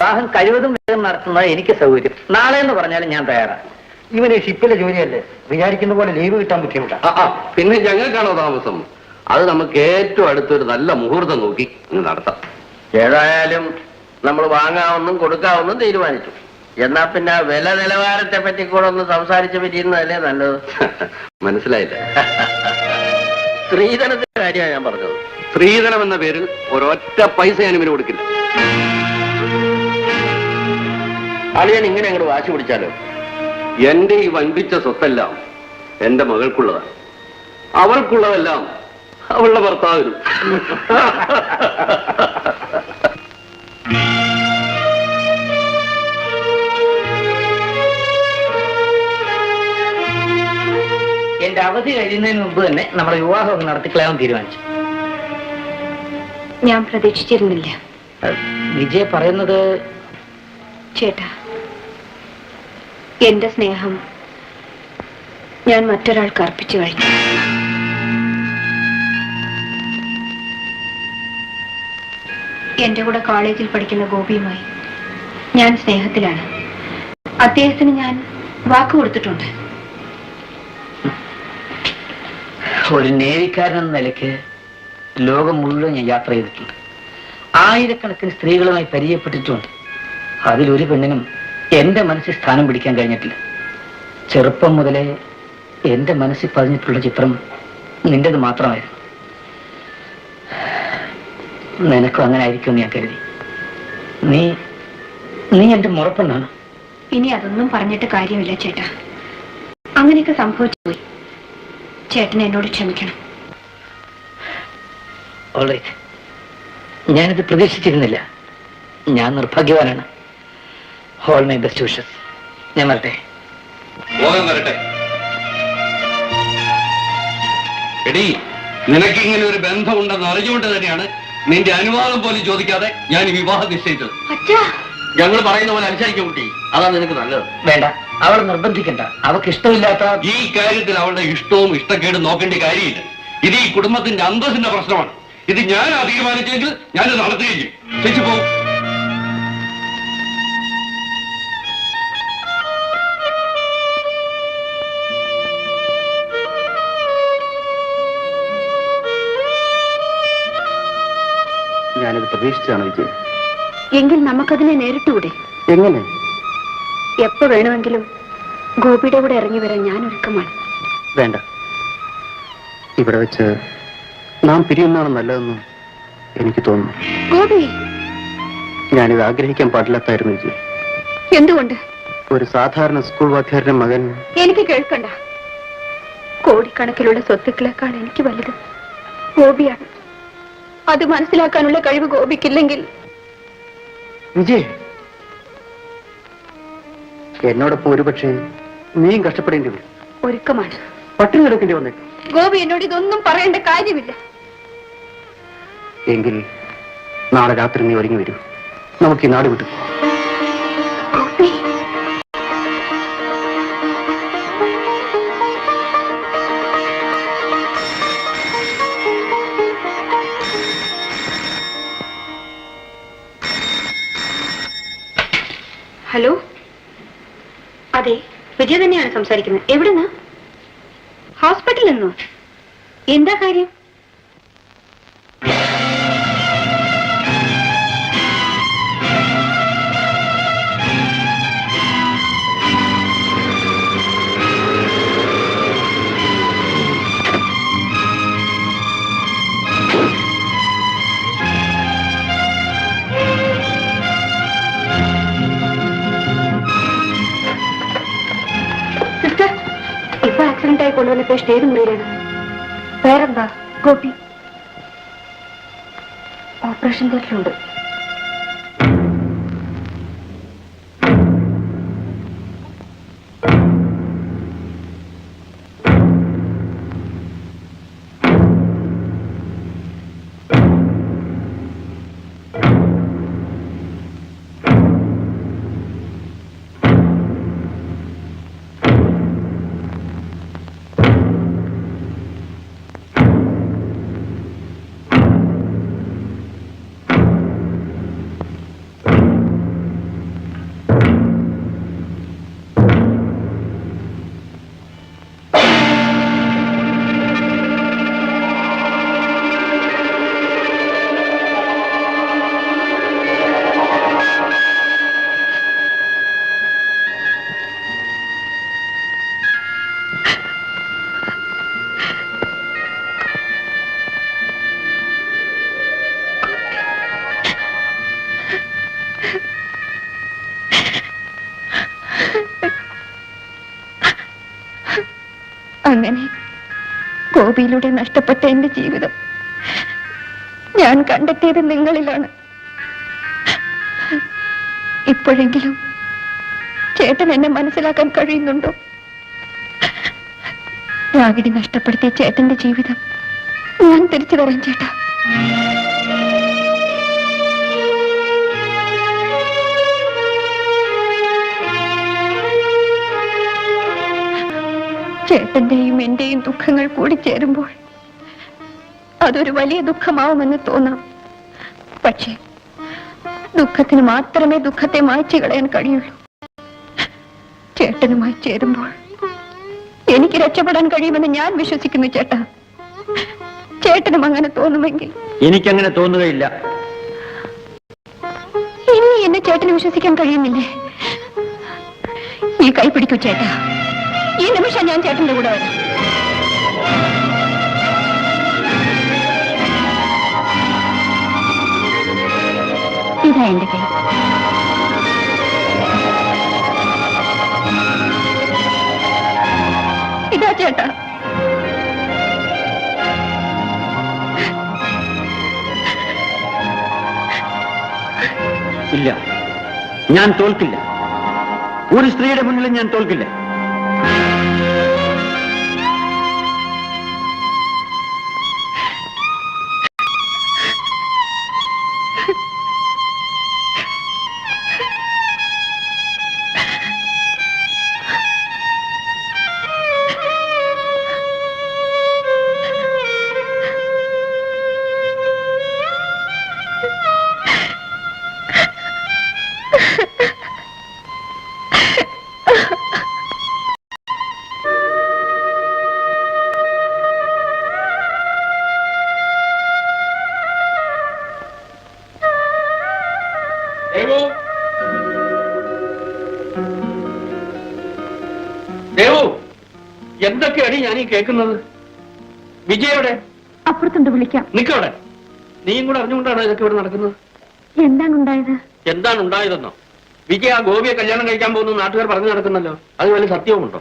വിവാഹം കഴിവതും വേഗം നടത്തുന്നത് എനിക്ക് സൗകര്യം. നാളെ എന്ന് പറഞ്ഞാലും ഞാൻ തയ്യാറാണ്. ഇവന് ഷിപ്പിലെ ജോലിയല്ലേ, വിചാരിക്കുന്ന പോലെ ലീവ് കിട്ടാൻ ബുദ്ധിമുട്ടാണ്. പിന്നെ ഞങ്ങൾക്കാണോ താമസം? അത് നമുക്ക് ഏറ്റവും അടുത്തൊരു നല്ല മുഹൂർത്തം നോക്കി നടത്താം. ഏതായാലും നമ്മൾ വാങ്ങാവുന്നും കൊടുക്കാവുന്നും തീരുമാനിച്ചു. എന്നാ പിന്നെ വില നിലവാരത്തെ പറ്റി കൂടെ ഒന്ന് സംസാരിച്ച് പറ്റിയിരുന്നതല്ലേ നല്ലത്. മനസ്സിലായില്ല. സ്ത്രീധനത്തിന്റെ കാര്യമാണ് ഞാൻ പറഞ്ഞത്. സ്ത്രീധനം എന്ന പേരിൽ ഒരൊറ്റ പൈസ ഞാൻ ഇവന് കൊടുക്കില്ല. അളിയൻ ഇങ്ങനെ അങ്ങോട്ട് വാശി പിടിച്ചാലോ? എന്റെ ഈ വൻപിച്ച സ്വത്തെല്ലാം എന്റെ മകൾക്കുള്ളതാണ്. അവൾക്കുള്ളതെല്ലാം അവളുടെ ഭർത്താവിനും. എന്റെ അവധി കഴിയുന്നതിന് മുമ്പ് തന്നെ നമ്മുടെ വിവാഹം ഒന്ന് നടത്തിക്കളയാൻ തീരുമാനിച്ചു. ഞാൻ പ്രതീക്ഷിച്ചിരുന്നില്ല. വിജയ പറയുന്നത് ചേട്ടാ, എന്റെ സ്നേഹം ഞാൻ മറ്റൊരാൾക്ക് അർപ്പിച്ചു കഴിഞ്ഞു. എന്റെ കൂടെ കോളേജിൽ പഠിക്കുന്ന ഗോപിയുമായി ഞാൻ സ്നേഹത്തിലാണ്. അദ്ദേഹത്തിന് ഞാൻ വാക്ക് കൊടുത്തിട്ടുണ്ട്. ഒരു നേവിക്കാരൻ എന്ന നിലയ്ക്ക് ലോകം മുഴുവൻ ഞാൻ യാത്ര ചെയ്തിട്ടുണ്ട്. ആയിരക്കണക്കിന് സ്ത്രീകളുമായി പരിചയപ്പെട്ടിട്ടുണ്ട്. അതിലൊരു പെണ്ണിനും എന്റെ മനസ്സിൽ സ്ഥാനം പിടിക്കാൻ കഴിഞ്ഞിട്ടില്ല. ചെറുപ്പം മുതലേ എന്റെ മനസ്സിൽ പതിഞ്ഞിട്ടുള്ള ചിത്രം നിന്റേത് മാത്രമായിരുന്നു. നിനക്കും അങ്ങനെ ആയിരിക്കുമെന്ന് ഞാൻ കരുതി. നീ എന്റെ മുറപ്പെണ്ണാണ്. ഇനി അതൊന്നും പറഞ്ഞിട്ട് കാര്യമില്ല ചേട്ടാ. അങ്ങനെയൊക്കെ സംഭവിച്ചു പോയി. ചേട്ടൻ എന്നോട് ക്ഷമിക്കണം. ഓൾറൈറ്റ്, ഞാനിത് പ്രതീക്ഷിച്ചിരുന്നില്ല. ഞാൻ നിർഭാഗ്യവാനാണ്. All my best wishes. ഞാൻ വരട്ടെ. വരട്ടെ. എടീ, നിനക്കിങ്ങനെ ഒരു ബന്ധമുണ്ടെന്ന് അറിഞ്ഞുകൊണ്ട് തന്നെയാണ് നിന്റെ അനുവാദം പോലും ചോദിക്കാതെ ഞാൻ ഈ വിവാഹം നിശ്ചയിച്ചത്. ഞങ്ങൾ പറയുന്ന പോലെ അനുസരിക്കും കുട്ടി, അതാണ് നിനക്ക് നല്ലത്. വേണ്ട, അവളെ നിർബന്ധിക്കണ്ട. അവൾക്ക് ഇഷ്ടമില്ലാത്ത ഈ കാര്യത്തിൽ അവളുടെ ഇഷ്ടവും ഇഷ്ടക്കേടും നോക്കേണ്ട കാര്യമില്ല. ഇത് ഈ കുടുംബത്തിന്റെ അന്തസ്സിന്റെ പ്രശ്നമാണ്. ഇത് ഞാൻ തീരുമാനിച്ചെങ്കിൽ ഞാനത് നടത്തുകയും ചെയ്യും. ചേച്ചി പോകും. ഞാനത് പ്രതീക്ഷിച്ചാണ് വിജയ്. എങ്കിൽ നമുക്കതിനെ നേരിട്ടുകൂടെ? എങ്ങനെ? എപ്പോ വേണമെങ്കിലും ഗോപിയുടെ കൂടെ ഇറങ്ങി വരാൻ ഞാൻ ഒരുക്കമാണ്. വേണ്ട, ഇവിടെ വെച്ച് നാം പിരിയുന്നതാണ് നല്ലതെന്ന് എനിക്ക് തോന്നുന്നു. ഗോപി, ഞാനിത് ആഗ്രഹിക്കാൻ പാടില്ലാത്തായിരുന്നു വിജയ്. എന്തുകൊണ്ട്? ഒരു സാധാരണ സ്കൂൾ വാദ്യാരുടെ മകൻ. എനിക്ക് കേൾക്കണ്ട. കോടിക്കണക്കിലുള്ള സ്വത്തുക്കളെക്കാൾ എനിക്ക് വലുത് ഗോപിയാണ്. അത് മനസ്സിലാക്കാനുള്ള കഴിവ് ഗോപിക്കില്ലെങ്കിൽ വിജയ്, എന്നോടൊപ്പം ഒരുപക്ഷെ നീയും കഷ്ടപ്പെടേണ്ടി വരും. ഒരുക്കമാണ്. പട്ടിണി കിടക്കേണ്ടി വന്നേക്കും. ഗോപി എന്നോട് ഇതൊന്നും പറയേണ്ട കാര്യമില്ല. എങ്കിൽ നാളെ രാത്രി നീ ഒരുങ്ങി വരൂ. നമുക്ക് ഈ നാട് വിട്ടു. ഗോപി, ഹലോ, അതെ, വിജയ തന്നെയാണ് സംസാരിക്കുന്നത്. എവിടുന്ന്? ഹോസ്പിറ്റലിൽ നിന്നോ? എന്താ കാര്യം? ആക്സിഡന്റായി കൊണ്ടുവന്ന പേഷ്യന്റ് ഏത് മുറിയിലാണ്? പേരെന്താ? ഗോപി. ഓപ്പറേഷൻ തിയേറ്ററിലുണ്ട്. അങ്ങനെ ഗോപിയിലൂടെ നഷ്ടപ്പെട്ട എന്റെ ജീവിതം ഞാൻ കണ്ടെത്തിയത് നിങ്ങളിലാണ്. ഇപ്പോഴെങ്കിലും ചേട്ടൻ എന്നെ മനസ്സിലാക്കാൻ കഴിയുന്നുണ്ടോ? രാഗിണി നഷ്ടപ്പെടുത്തിയ ചേട്ടന്റെ ജീവിതം ഞാൻ തിരിച്ചു തരാം ചേട്ടാ. ചേട്ടന്റെയും എന്റെയും ദുഃഖങ്ങൾ കൂടി ചേരുമ്പോൾ അതൊരു വലിയ ദുഃഖമാവുമെന്ന് തോന്നാം. പക്ഷേ ദുഃഖത്തിന് മാത്രമേ ദുഃഖത്തെ മായ്ച്ചു കളയാൻ കഴിയുള്ളൂ. ചേട്ടനുമായി ചേരുമ്പോൾ എനിക്ക് രക്ഷപ്പെടാൻ കഴിയുമെന്ന് ഞാൻ വിശ്വസിക്കുന്നു ചേട്ടാ. ചേട്ടനും അങ്ങനെ തോന്നുമെങ്കിൽ? എനിക്കങ്ങനെ തോന്നുകയില്ല. ഇനി എന്നെ ചേട്ടന് വിശ്വസിക്കാൻ കഴിയുന്നില്ലേ? ഈ കൈ പിടിക്കൂ ചേട്ടാ. ഈ നിമിഷം ഞാൻ ചേട്ടന്റെ കൂടെ വരാം. ഇതാ എന്റെ കൈ. ഇതാ ചേട്ടാ. ഇല്ല, ഞാൻ തോൽക്കില്ല. ഒരു സ്ത്രീയുടെ മുന്നിലും ഞാൻ തോൽക്കില്ല. ദേവു, എന്തൊക്കെയാണ് ഞാൻ ഈ കേൾക്കുന്നത്? വിജയോടെ അപ്പുറത്തുണ്ട്, വിളിക്കാം. നിക്കവിടെ. നീയും കൂടെ അറിഞ്ഞുകൊണ്ടാണ് ഇതൊക്കെ ഇവിടെ നടക്കുന്നത്. എന്താണ് ഉണ്ടായത്? എന്താണ് ഉണ്ടായതെന്നോ? വിജയ ആ ഗോപിയെ കല്യാണം കഴിക്കാൻ പോകുന്ന നാട്ടുകാർ പറഞ്ഞു നടക്കുന്നല്ലോ. അത് വലിയ സത്യവുമുണ്ടോ?